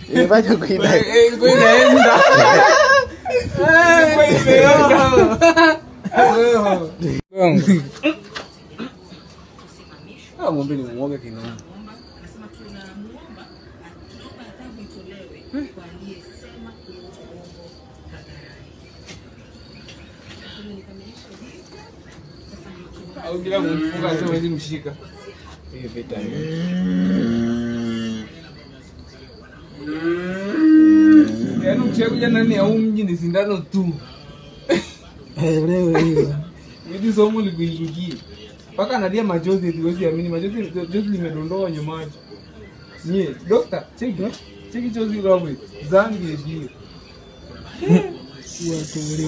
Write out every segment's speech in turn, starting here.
Imefanya kuiba. Kuienda. Ngombe ni mwoga kinoma. Au bila kumfunga sio hawezi mshika. Hiyo vita hiyo. Yaani ukishakuja ndani ya mji ni sindano tu. Leo hiyo. Mimi somo likuingia. Paka analia machozi tuwezi amini machozi limedondoka nyumaji. Nie, doctor, cheki chozi robo. Zangi hiyo.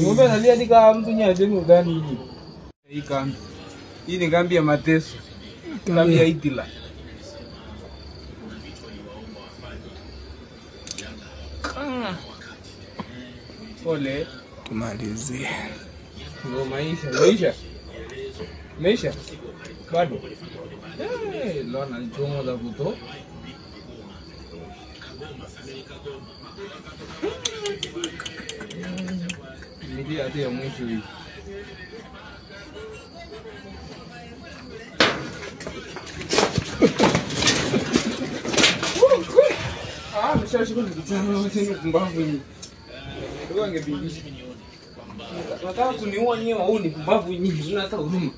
Ngombe analia nika mtu nyaje ngani hii. Hii kambi. Hii ni kambi ya mateso. Kambi ya Hitler. Pole. Tumalizie. Ndio maisha. Maisha. Bado. Lona alichomo za kuto. Ndio hadi ya mwisho hii. Mshashika mkutano tena kumbavu hii. Ndio angebingisha. Nataka kuniua nyewe au ni kumbavu nyingi, una hata huruma.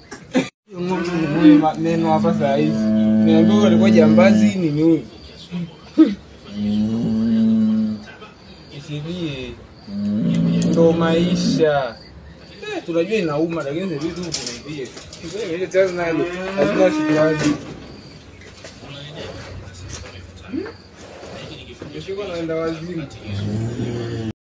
Ngombe mwenye neno hapa saa hizi. Niambiwa alikuwa jambazi ni huyu. Isilie. Ndo maisha. Tunajua inauma lakini sisi tu tunaibia. Ile tena nalo. Lazima shukrani. Nishiko naenda wazimu.